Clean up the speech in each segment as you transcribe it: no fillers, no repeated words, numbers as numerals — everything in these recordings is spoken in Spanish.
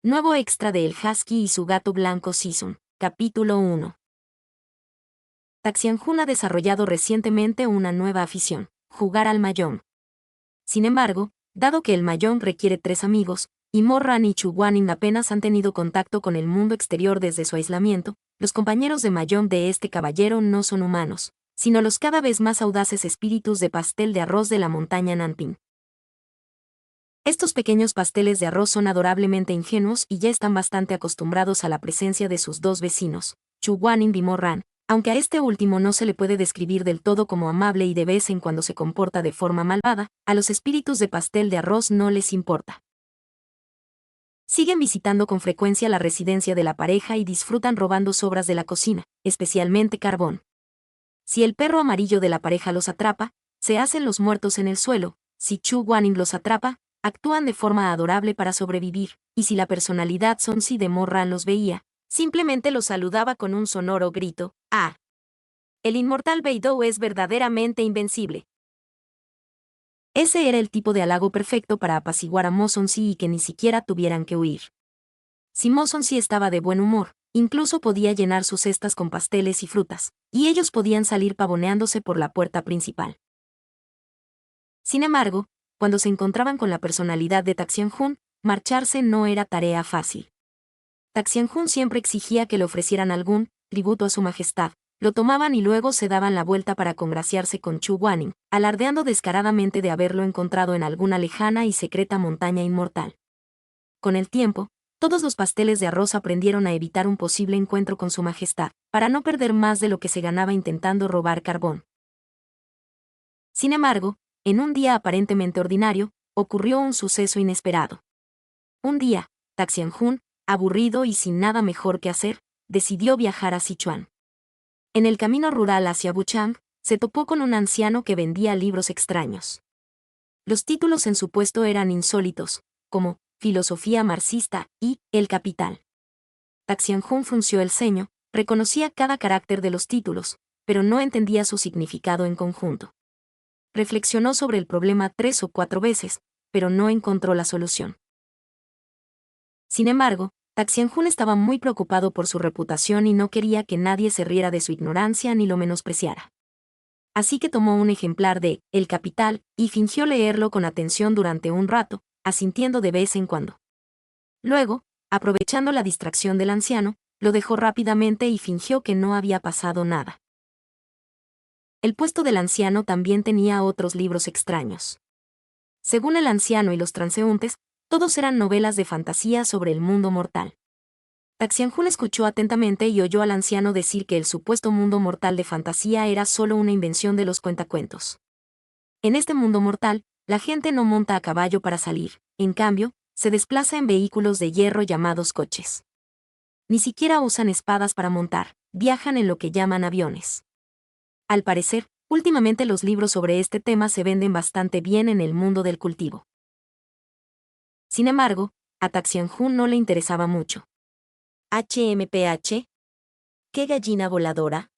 Nuevo extra de El Husky y su gato blanco Season, capítulo 1. Taxianjun ha desarrollado recientemente una nueva afición, jugar al mahjong. Sin embargo, dado que el mahjong requiere 3 amigos, y Morran y Chuguanin apenas han tenido contacto con el mundo exterior desde su aislamiento, los compañeros de mahjong de este caballero no son humanos, sino los cada vez más audaces espíritus de pastel de arroz de la montaña Nanping. Estos pequeños pasteles de arroz son adorablemente ingenuos y ya están bastante acostumbrados a la presencia de sus dos vecinos, Chuguanin y Morran, aunque a este último no se le puede describir del todo como amable y de vez en cuando se comporta de forma malvada, a los espíritus de pastel de arroz no les importa. Siguen visitando con frecuencia la residencia de la pareja y disfrutan robando sobras de la cocina, especialmente carbón. Si el perro amarillo de la pareja los atrapa, se hacen los muertos en el suelo. Si Chuguanin los atrapa, actúan de forma adorable para sobrevivir, y si la personalidad Sonsi de Morran los veía, simplemente los saludaba con un sonoro grito, ¡ah! El inmortal Beidou es verdaderamente invencible. Ese era el tipo de halago perfecto para apaciguar a Mo Sonsi y que ni siquiera tuvieran que huir. Si Mo Sonsi estaba de buen humor, incluso podía llenar sus cestas con pasteles y frutas, y ellos podían salir pavoneándose por la puerta principal. Sin embargo, cuando se encontraban con la personalidad de Taxianjun, marcharse no era tarea fácil. Taxianjun siempre exigía que le ofrecieran algún tributo a su majestad, lo tomaban y luego se daban la vuelta para congraciarse con Chuguanin, alardeando descaradamente de haberlo encontrado en alguna lejana y secreta montaña inmortal. Con el tiempo, todos los pasteles de arroz aprendieron a evitar un posible encuentro con su majestad, para no perder más de lo que se ganaba intentando robar carbón. Sin embargo, en un día aparentemente ordinario, ocurrió un suceso inesperado. Un día, Taxianjun, aburrido y sin nada mejor que hacer, decidió viajar a Sichuan. En el camino rural hacia Wuchang, se topó con un anciano que vendía libros extraños. Los títulos en su puesto eran insólitos, como Filosofía marxista y El Capital. Taxianjun frunció el ceño, reconocía cada carácter de los títulos, pero no entendía su significado en conjunto. Reflexionó sobre el problema 3 o 4 veces, pero no encontró la solución. Sin embargo, Taxianjun estaba muy preocupado por su reputación y no quería que nadie se riera de su ignorancia ni lo menospreciara. Así que tomó un ejemplar de El Capital y fingió leerlo con atención durante un rato, asintiendo de vez en cuando. Luego, aprovechando la distracción del anciano, lo dejó rápidamente y fingió que no había pasado nada. El puesto del anciano también tenía otros libros extraños. Según el anciano y los transeúntes, todos eran novelas de fantasía sobre el mundo mortal. Taxianjun escuchó atentamente y oyó al anciano decir que el supuesto mundo mortal de fantasía era solo una invención de los cuentacuentos. En este mundo mortal, la gente no monta a caballo para salir, en cambio, se desplaza en vehículos de hierro llamados coches. Ni siquiera usan espadas para montar, viajan en lo que llaman aviones. Al parecer, últimamente los libros sobre este tema se venden bastante bien en el mundo del cultivo. Sin embargo, a Taxianjun no le interesaba mucho. HMPH. ¿Qué gallina voladora?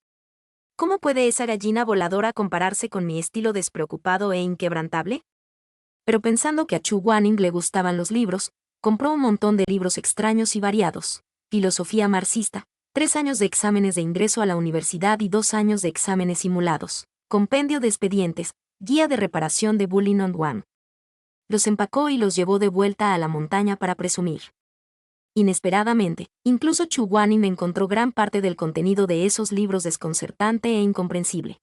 ¿Cómo puede esa gallina voladora compararse con mi estilo despreocupado e inquebrantable? Pero pensando que a Chuguanin le gustaban los libros, compró un montón de libros extraños y variados. Filosofía marxista, 3 años de exámenes de ingreso a la universidad y 2 años de exámenes simulados, compendio de expedientes, guía de reparación de Bullying on One. Los empacó y los llevó de vuelta a la montaña para presumir. Inesperadamente, incluso Chuguanin encontró gran parte del contenido de esos libros desconcertante e incomprensible.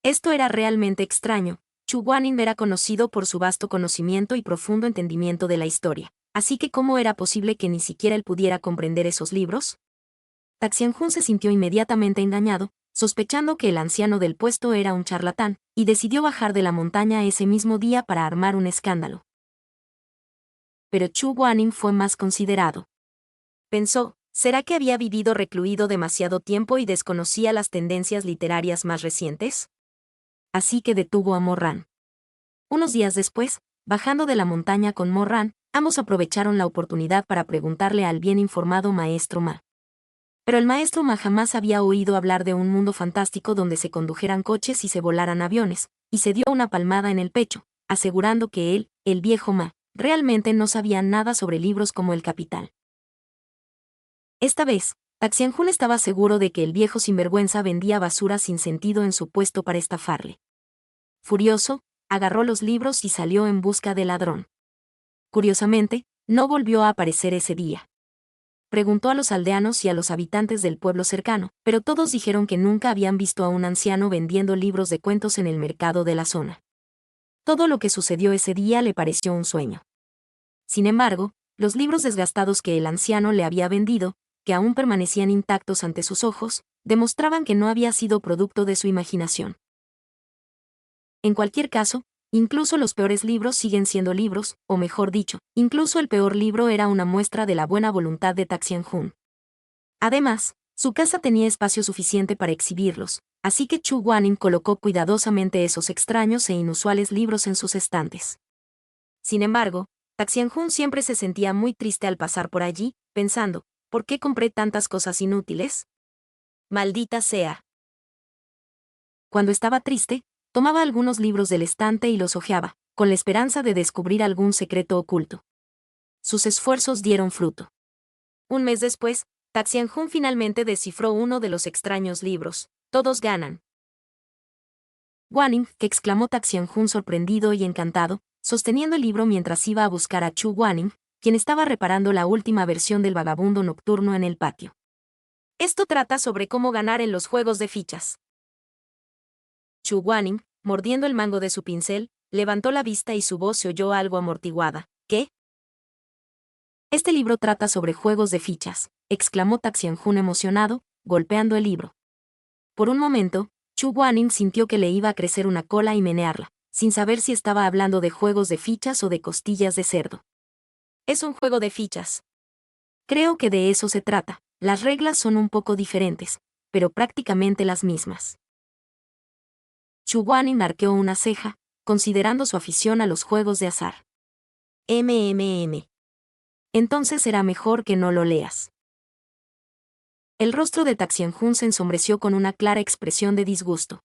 Esto era realmente extraño. Chuguanin era conocido por su vasto conocimiento y profundo entendimiento de la historia, así que ¿cómo era posible que ni siquiera él pudiera comprender esos libros? Taxianjun se sintió inmediatamente engañado, sospechando que el anciano del puesto era un charlatán, y decidió bajar de la montaña ese mismo día para armar un escándalo. Pero Chuguanin fue más considerado. Pensó, ¿será que había vivido recluido demasiado tiempo y desconocía las tendencias literarias más recientes? Así que detuvo a Morran. Unos días después, bajando de la montaña con Morran, ambos aprovecharon la oportunidad para preguntarle al bien informado maestro Ma. Pero el maestro Ma jamás había oído hablar de un mundo fantástico donde se condujeran coches y se volaran aviones, y se dio una palmada en el pecho, asegurando que él, el viejo Ma, realmente no sabía nada sobre libros como El Capital. Esta vez, Taxianjun estaba seguro de que el viejo sinvergüenza vendía basura sin sentido en su puesto para estafarle. Furioso, agarró los libros y salió en busca del ladrón. Curiosamente, no volvió a aparecer ese día. Preguntó a los aldeanos y a los habitantes del pueblo cercano, pero todos dijeron que nunca habían visto a un anciano vendiendo libros de cuentos en el mercado de la zona. Todo lo que sucedió ese día le pareció un sueño. Sin embargo, los libros desgastados que el anciano le había vendido, que aún permanecían intactos ante sus ojos, demostraban que no había sido producto de su imaginación. En cualquier caso, incluso los peores libros siguen siendo libros, o mejor dicho, incluso el peor libro era una muestra de la buena voluntad de Taxianjun. Además, su casa tenía espacio suficiente para exhibirlos, así que Chu Guanin colocó cuidadosamente esos extraños e inusuales libros en sus estantes. Sin embargo, Taxianjun siempre se sentía muy triste al pasar por allí, pensando, ¿por qué compré tantas cosas inútiles? ¡Maldita sea! Cuando estaba triste, tomaba algunos libros del estante y los hojeaba, con la esperanza de descubrir algún secreto oculto. Sus esfuerzos dieron fruto. Un mes después, Taxianjun finalmente descifró uno de los extraños libros. Todos ganan. Guanin, que exclamó Taxianjun sorprendido y encantado, sosteniendo el libro mientras iba a buscar a Chu Guanin, quien estaba reparando la última versión del Vagabundo Nocturno en el patio. Esto trata sobre cómo ganar en los juegos de fichas. Chu Guanin, mordiendo el mango de su pincel, levantó la vista y su voz se oyó algo amortiguada. ¿Qué? Este libro trata sobre juegos de fichas, exclamó Taxianjun emocionado, golpeando el libro. Por un momento, Chu Guanin sintió que le iba a crecer una cola y menearla, sin saber si estaba hablando de juegos de fichas o de costillas de cerdo. Es un juego de fichas. Creo que de eso se trata. Las reglas son un poco diferentes, pero prácticamente las mismas. Chu Guanin arqueó una ceja, considerando su afición a los juegos de azar. Entonces será mejor que no lo leas. El rostro de Taxianjun se ensombreció con una clara expresión de disgusto.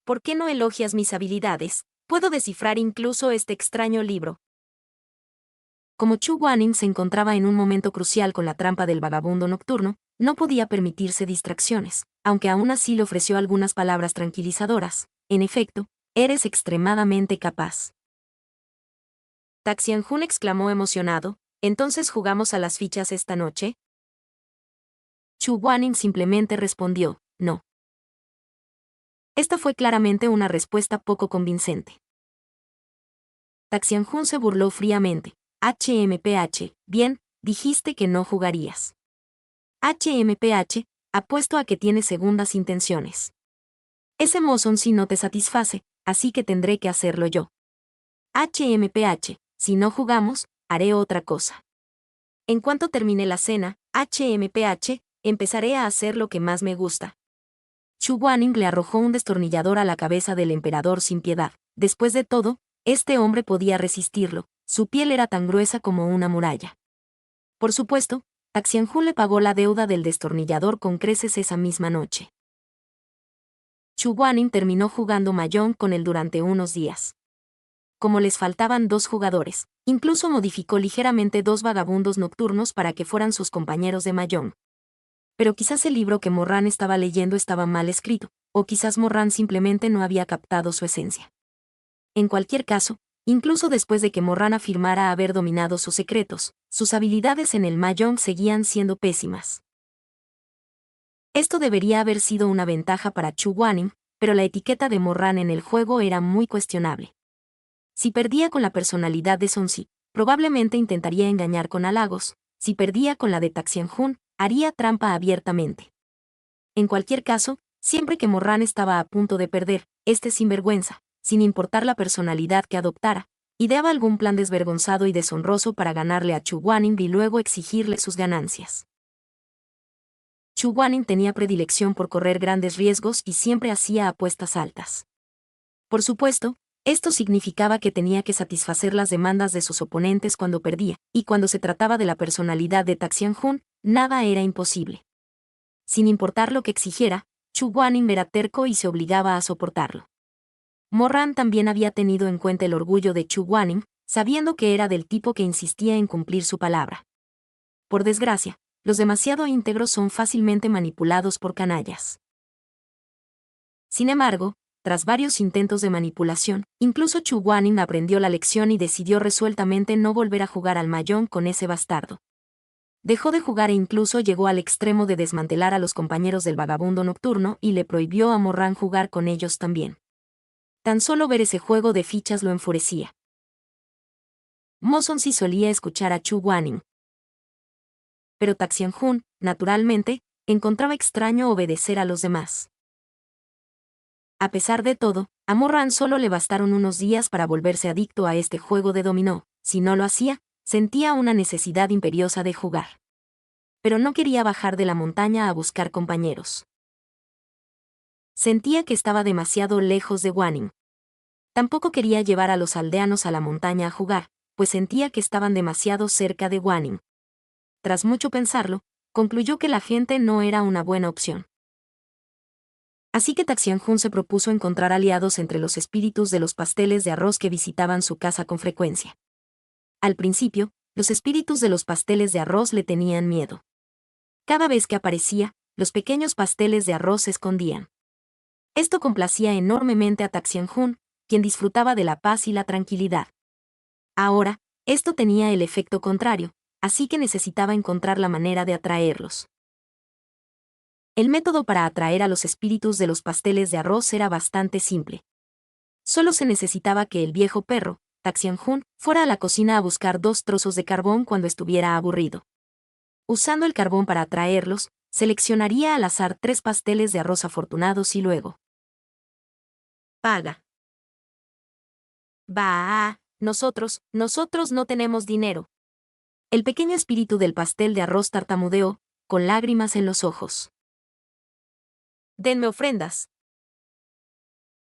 ¿Por qué no elogias mis habilidades? Puedo descifrar incluso este extraño libro. Como Chu Guanin se encontraba en un momento crucial con la trampa del Vagabundo Nocturno, no podía permitirse distracciones, aunque aún así le ofreció algunas palabras tranquilizadoras. En efecto, eres extremadamente capaz. Taxianjun exclamó emocionado, ¿entonces jugamos a las fichas esta noche? Chu Guanin simplemente respondió, no. Esta fue claramente una respuesta poco convincente. Taxianjun se burló fríamente. HMPH, bien, dijiste que no jugarías. HMPH, apuesto a que tienes segundas intenciones. Ese mozón sí no te satisface, así que tendré que hacerlo yo. HMPH, si no jugamos, haré otra cosa. En cuanto termine la cena, HMPH, empezaré a hacer lo que más me gusta. Chu Guanin le arrojó un destornillador a la cabeza del emperador sin piedad. Después de todo, este hombre podía resistirlo, su piel era tan gruesa como una muralla. Por supuesto, Taxianjun le pagó la deuda del destornillador con creces esa misma noche. Chu Guanin terminó jugando mahjong con él durante unos días. Como les faltaban 2 jugadores, incluso modificó ligeramente 2 vagabundos nocturnos para que fueran sus compañeros de mahjong. Pero quizás el libro que Morran estaba leyendo estaba mal escrito, o quizás Morran simplemente no había captado su esencia. En cualquier caso, incluso después de que Morran afirmara haber dominado sus secretos, sus habilidades en el mahjong seguían siendo pésimas. Esto debería haber sido una ventaja para Chu Guanin, pero la etiqueta de Morran en el juego era muy cuestionable. Si perdía con la personalidad de Sonsi, probablemente intentaría engañar con halagos. Si perdía con la de Taxianjun, haría trampa abiertamente. En cualquier caso, siempre que Morran estaba a punto de perder, este sinvergüenza, sin importar la personalidad que adoptara, ideaba algún plan desvergonzado y deshonroso para ganarle a Chu Guanin y luego exigirle sus ganancias. Chu Guanin tenía predilección por correr grandes riesgos y siempre hacía apuestas altas. Por supuesto, esto significaba que tenía que satisfacer las demandas de sus oponentes cuando perdía, y cuando se trataba de la personalidad de Taxianjun, nada era imposible. Sin importar lo que exigiera, Chu Guanin era terco y se obligaba a soportarlo. Morran también había tenido en cuenta el orgullo de Chu Guanin, sabiendo que era del tipo que insistía en cumplir su palabra. Por desgracia, los demasiado íntegros son fácilmente manipulados por canallas. Sin embargo, tras varios intentos de manipulación, incluso Chu Guanin aprendió la lección y decidió resueltamente no volver a jugar al mahjong con ese bastardo. Dejó de jugar e incluso llegó al extremo de desmantelar a los compañeros del vagabundo nocturno y le prohibió a Morran jugar con ellos también. Tan solo ver ese juego de fichas lo enfurecía. Mo Son sí solía escuchar a Chu Guanin. Pero Taxianjun, naturalmente, encontraba extraño obedecer a los demás. A pesar de todo, a Morran solo le bastaron unos días para volverse adicto a este juego de dominó. Si no lo hacía, sentía una necesidad imperiosa de jugar. Pero no quería bajar de la montaña a buscar compañeros. Sentía que estaba demasiado lejos de Guanin. Tampoco quería llevar a los aldeanos a la montaña a jugar, pues sentía que estaban demasiado cerca de Guanin. Tras mucho pensarlo, concluyó que la gente no era una buena opción. Así que Taxianjun se propuso encontrar aliados entre los espíritus de los pasteles de arroz que visitaban su casa con frecuencia. Al principio, los espíritus de los pasteles de arroz le tenían miedo. Cada vez que aparecía, los pequeños pasteles de arroz se escondían. Esto complacía enormemente a Taxianjun, quien disfrutaba de la paz y la tranquilidad. Ahora, esto tenía el efecto contrario, así que necesitaba encontrar la manera de atraerlos. El método para atraer a los espíritus de los pasteles de arroz era bastante simple. Solo se necesitaba que el viejo perro, Taxianjun, fuera a la cocina a buscar 2 trozos de carbón cuando estuviera aburrido. Usando el carbón para atraerlos, seleccionaría al azar 3 pasteles de arroz afortunados y luego paga. Bah, nosotros no tenemos dinero. El pequeño espíritu del pastel de arroz tartamudeó, con lágrimas en los ojos. Denme ofrendas.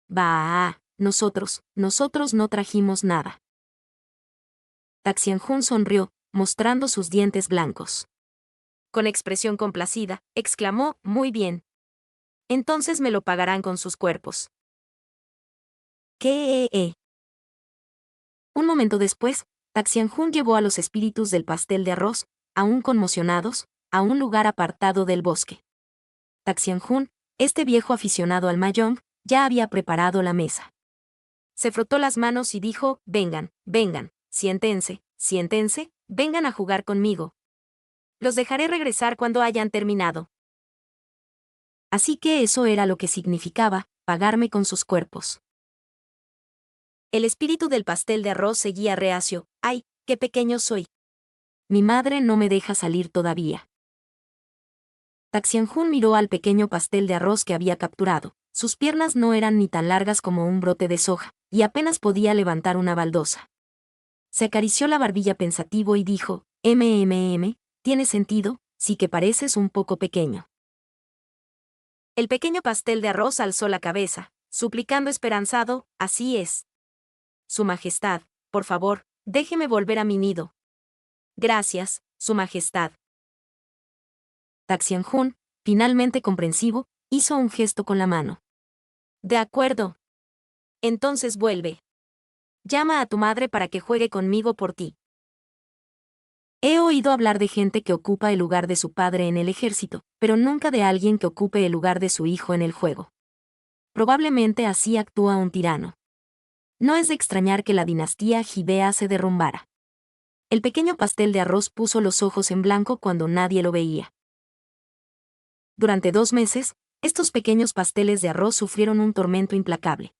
Bah, nosotros no trajimos nada. Taxianjun sonrió, mostrando sus dientes blancos. Con expresión complacida, exclamó, muy bien. Entonces me lo pagarán con sus cuerpos. ¿Qué? Un momento después, Taxianjun llevó a los espíritus del pastel de arroz, aún conmocionados, a un lugar apartado del bosque. Taxianjun, este viejo aficionado al mahjong, ya había preparado la mesa. Se frotó las manos y dijo, vengan, siéntense, vengan a jugar conmigo. Los dejaré regresar cuando hayan terminado. Así que eso era lo que significaba, pagarme con sus cuerpos. El espíritu del pastel de arroz seguía reacio. ¡Ay, qué pequeño soy! Mi madre no me deja salir todavía. Taxianjun miró al pequeño pastel de arroz que había capturado. Sus piernas no eran ni tan largas como un brote de soja, y apenas podía levantar una baldosa. Se acarició la barbilla pensativo y dijo, tiene sentido, sí que pareces un poco pequeño. El pequeño pastel de arroz alzó la cabeza, suplicando esperanzado, así es. Su Majestad, por favor, déjeme volver a mi nido. Gracias, Su Majestad. Taxianjun, finalmente comprensivo, hizo un gesto con la mano. De acuerdo. Entonces vuelve. Llama a tu madre para que juegue conmigo por ti. He oído hablar de gente que ocupa el lugar de su padre en el ejército, pero nunca de alguien que ocupe el lugar de su hijo en el juego. Probablemente así actúa un tirano. No es de extrañar que la dinastía Jibea se derrumbara. El pequeño pastel de arroz puso los ojos en blanco cuando nadie lo veía. Durante 2 meses, estos pequeños pasteles de arroz sufrieron un tormento implacable.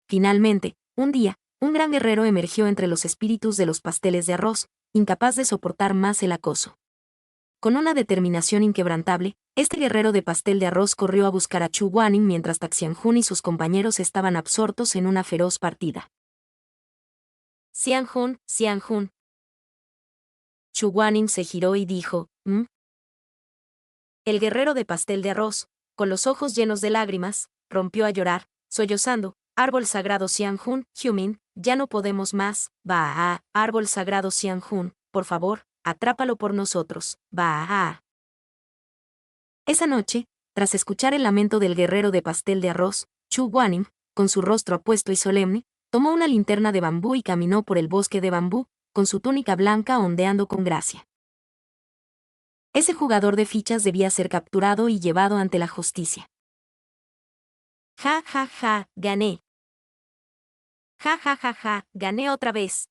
Finalmente, un día, un gran guerrero emergió entre los espíritus de los pasteles de arroz, incapaz de soportar más el acoso. Con una determinación inquebrantable, este guerrero de pastel de arroz corrió a buscar a Chu Guanin mientras Taxianjun y sus compañeros estaban absortos en una feroz partida. Xianjun. Chu Guanin se giró y dijo, ¿Mm? El guerrero de pastel de arroz, con los ojos llenos de lágrimas, rompió a llorar, sollozando, árbol sagrado Xianjun, Humin, ya no podemos más, árbol sagrado Xianjun, por favor, atrápalo por nosotros, Esa noche, tras escuchar el lamento del guerrero de pastel de arroz, Chu Guanin, con su rostro apuesto y solemne, Tomó una linterna de bambú y caminó por el bosque de bambú, con su túnica blanca ondeando con gracia. Ese jugador de fichas debía ser capturado y llevado ante la justicia. Ja, ja, ja, gané. Ja, ja, ja, ja, gané otra vez.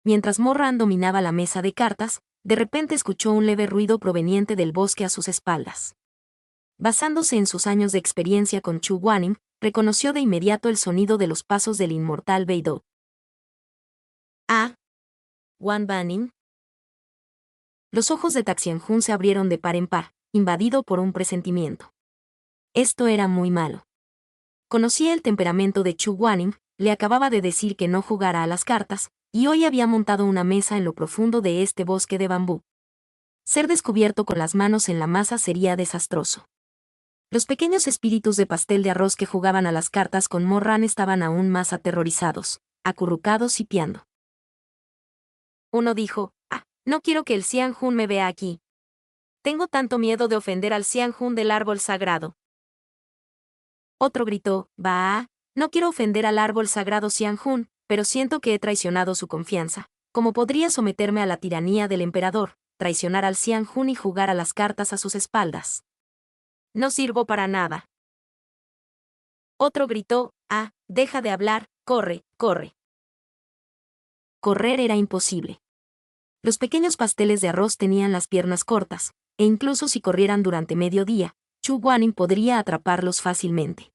Mientras Morran dominaba la mesa de cartas, de repente escuchó un leve ruido proveniente del bosque a sus espaldas. Basándose en sus años de experiencia con Chu Guaning, reconoció de inmediato el sonido de los pasos del inmortal Beidou. Ah. Wan Banin. Los ojos de Taxianjun se abrieron de par en par, invadido por un presentimiento. Esto era muy malo. Conocía el temperamento de Chu Guaning, le acababa de decir que no jugara a las cartas, y hoy había montado una mesa en lo profundo de este bosque de bambú. Ser descubierto con las manos en la masa sería desastroso. Los pequeños espíritus de pastel de arroz que jugaban a las cartas con Morran estaban aún más aterrorizados, acurrucados y piando. Uno dijo, no quiero que el Xianjun me vea aquí. Tengo tanto miedo de ofender al Xianjun del árbol sagrado. Otro gritó, no quiero ofender al árbol sagrado Xianjun, pero siento que he traicionado su confianza. ¿Cómo podría someterme a la tiranía del emperador, traicionar al Xianjun y jugar a las cartas a sus espaldas? No sirvo para nada. Otro gritó, deja de hablar, corre, corre. Correr era imposible. Los pequeños pasteles de arroz tenían las piernas cortas, e incluso si corrieran durante medio día, Chu Guaning podría atraparlos fácilmente.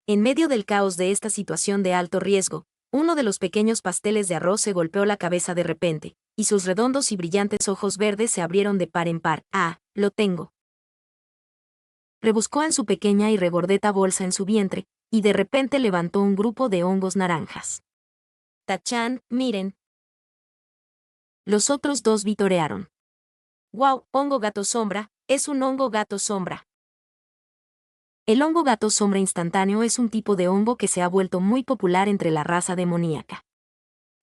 En medio del caos de esta situación de alto riesgo, uno de los pequeños pasteles de arroz se golpeó la cabeza de repente, y sus redondos y brillantes ojos verdes se abrieron de par en par. Lo tengo. Rebuscó en su pequeña y regordeta bolsa en su vientre, y de repente levantó un grupo de hongos naranjas. Tachan, miren. Los otros dos vitorearon. ¡Wow! Hongo gato sombra, es un hongo gato sombra. El hongo gato sombra instantáneo es un tipo de hongo que se ha vuelto muy popular entre la raza demoníaca.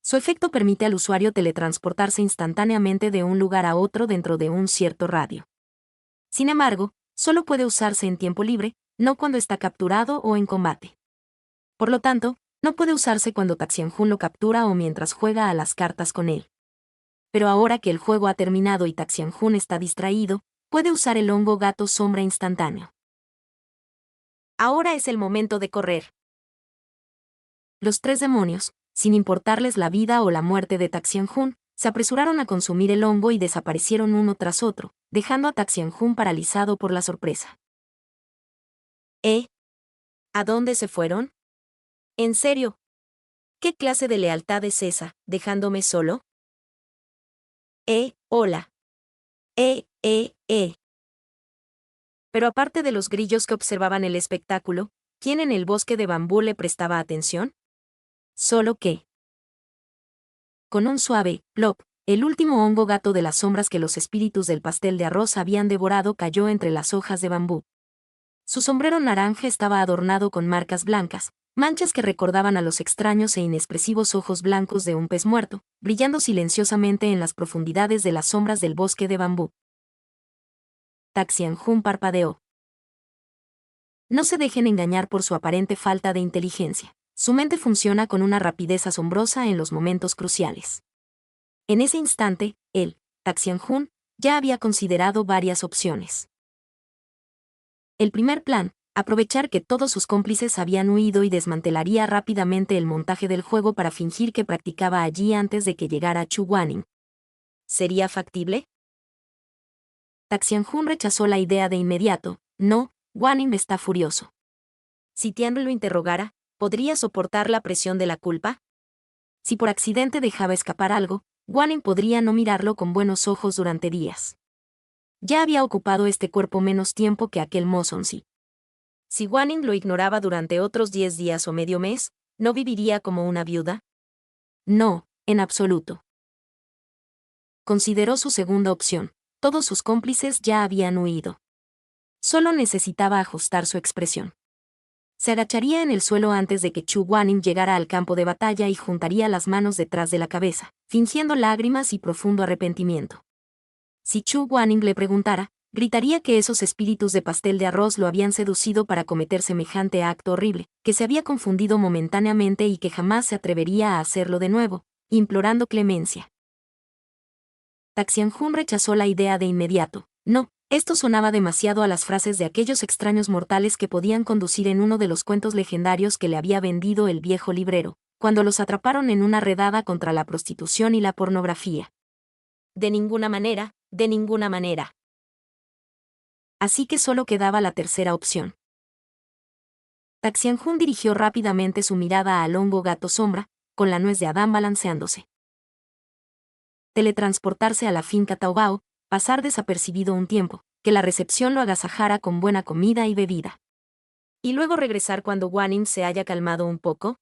Su efecto permite al usuario teletransportarse instantáneamente de un lugar a otro dentro de un cierto radio. Sin embargo, solo puede usarse en tiempo libre, no cuando está capturado o en combate. Por lo tanto, no puede usarse cuando Taxianjun lo captura o mientras juega a las cartas con él. Pero ahora que el juego ha terminado y Taxianjun está distraído, puede usar el hongo gato sombra instantáneo. Ahora es el momento de correr. Los tres demonios, sin importarles la vida o la muerte de Taxianjun, se apresuraron a consumir el hongo y desaparecieron uno tras otro, dejando a Taxianjun paralizado por la sorpresa. ¿A dónde se fueron? ¿En serio? ¿Qué clase de lealtad es esa, dejándome solo? Hola. Pero aparte de los grillos que observaban el espectáculo, ¿quién en el bosque de bambú le prestaba atención? Solo que, con un suave plop, el último hongo gato de las sombras que los espíritus del pastel de arroz habían devorado cayó entre las hojas de bambú. Su sombrero naranja estaba adornado con marcas blancas, manchas que recordaban a los extraños e inexpresivos ojos blancos de un pez muerto, brillando silenciosamente en las profundidades de las sombras del bosque de bambú. Taxianjun parpadeó. No se dejen engañar por su aparente falta de inteligencia. Su mente funciona con una rapidez asombrosa en los momentos cruciales. En ese instante, Taxianjun, ya había considerado varias opciones. El primer plan, aprovechar que todos sus cómplices habían huido y desmantelaría rápidamente el montaje del juego para fingir que practicaba allí antes de que llegara Chu Guaning. ¿Sería factible? Taxianjun rechazó la idea de inmediato. No, Guaning está furioso. Si Tian lo interrogara, ¿podría soportar la presión de la culpa? Si por accidente dejaba escapar algo, Guaning podría no mirarlo con buenos ojos durante días. Ya había ocupado este cuerpo menos tiempo que aquel Mosonsi. Si Guaning lo ignoraba durante otros 10 días o medio mes, ¿no viviría como una viuda? No, en absoluto. Consideró su segunda opción. Todos sus cómplices ya habían huido. Solo necesitaba ajustar su expresión. Se agacharía en el suelo antes de que Chu Guaning llegara al campo de batalla y juntaría las manos detrás de la cabeza, fingiendo lágrimas y profundo arrepentimiento. Si Chu Guaning le preguntara, gritaría que esos espíritus de pastel de arroz lo habían seducido para cometer semejante acto horrible, que se había confundido momentáneamente y que jamás se atrevería a hacerlo de nuevo, implorando clemencia. Taxianjun rechazó la idea de inmediato. No, esto sonaba demasiado a las frases de aquellos extraños mortales que podían conducir en uno de los cuentos legendarios que le había vendido el viejo librero, cuando los atraparon en una redada contra la prostitución y la pornografía. De ninguna manera, de ninguna manera. Así que solo quedaba la tercera opción. Taxianjun dirigió rápidamente su mirada al hongo gato sombra, con la nuez de Adán balanceándose. Teletransportarse a la finca Taobao, pasar desapercibido un tiempo, que la recepción lo agasajara con buena comida y bebida. ¿Y luego regresar cuando Guanyin se haya calmado un poco?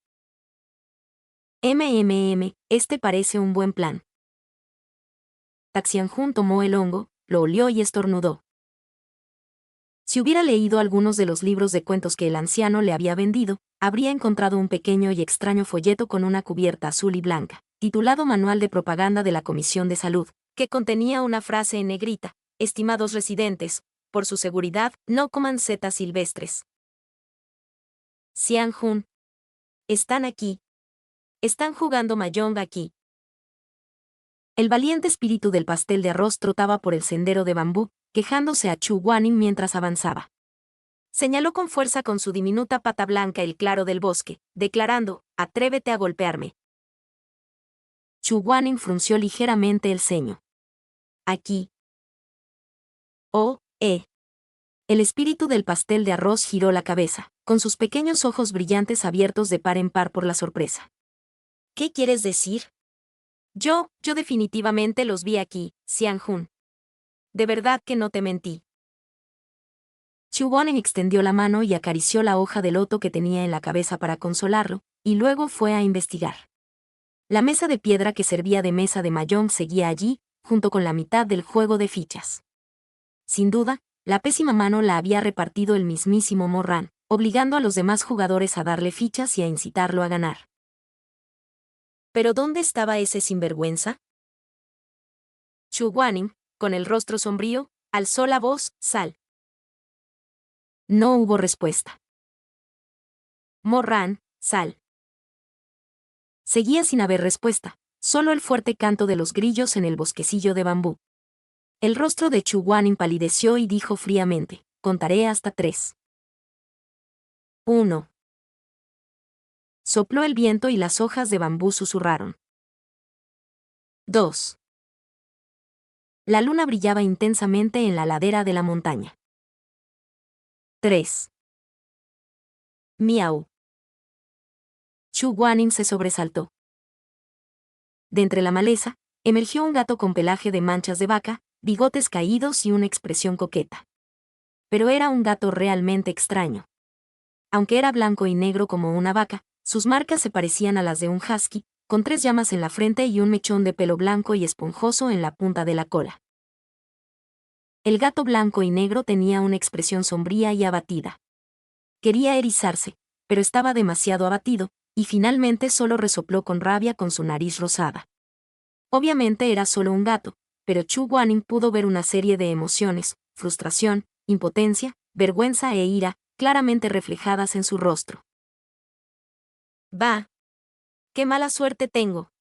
Este parece un buen plan. Taxianjun tomó el hongo, lo olió y estornudó. Si hubiera leído algunos de los libros de cuentos que el anciano le había vendido, habría encontrado un pequeño y extraño folleto con una cubierta azul y blanca, titulado Manual de Propaganda de la Comisión de Salud, que contenía una frase en negrita: estimados residentes, por su seguridad, no coman setas silvestres. Xianjun. Están aquí. Están jugando mahjong aquí. El valiente espíritu del pastel de arroz trotaba por el sendero de bambú, quejándose a Chu Guanyin mientras avanzaba. Señaló con fuerza con su diminuta pata blanca el claro del bosque, declarando: atrévete a golpearme. Chu Guanyin frunció ligeramente el ceño. Aquí. Oh, El espíritu del pastel de arroz giró la cabeza, con sus pequeños ojos brillantes abiertos de par en par por la sorpresa. ¿Qué quieres decir? Yo definitivamente los vi aquí, Xianjun. De verdad que no te mentí. Chu Guanyin extendió la mano y acarició la hoja de loto que tenía en la cabeza para consolarlo, y luego fue a investigar. La mesa de piedra que servía de mesa de mahjong seguía allí, junto con la mitad del juego de fichas. Sin duda, la pésima mano la había repartido el mismísimo Morran, obligando a los demás jugadores a darle fichas y a incitarlo a ganar. ¿Pero dónde estaba ese sinvergüenza? Chu Guanyin, con el rostro sombrío, alzó la voz: sal. No hubo respuesta. Morran, sal. Seguía sin haber respuesta, solo el fuerte canto de los grillos en el bosquecillo de bambú. El rostro de Chu Guanyin palideció y dijo fríamente: contaré hasta 3. 1. Sopló el viento y las hojas de bambú susurraron. 2. La luna brillaba intensamente en la ladera de la montaña. 3. Miau. Chu Guanyin se sobresaltó. De entre la maleza, emergió un gato con pelaje de manchas de vaca, bigotes caídos y una expresión coqueta. Pero era un gato realmente extraño. Aunque era blanco y negro como una vaca, sus marcas se parecían a las de un husky, con 3 llamas en la frente y un mechón de pelo blanco y esponjoso en la punta de la cola. El gato blanco y negro tenía una expresión sombría y abatida. Quería erizarse, pero estaba demasiado abatido, y finalmente solo resopló con rabia con su nariz rosada. Obviamente era solo un gato, pero Chu Guanyin pudo ver una serie de emociones: frustración, impotencia, vergüenza e ira, claramente reflejadas en su rostro. «Bah. ¡Qué mala suerte tengo!».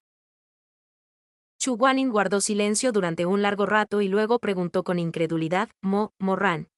Chu Guanyin guardó silencio durante un largo rato y luego preguntó con incredulidad: Morran,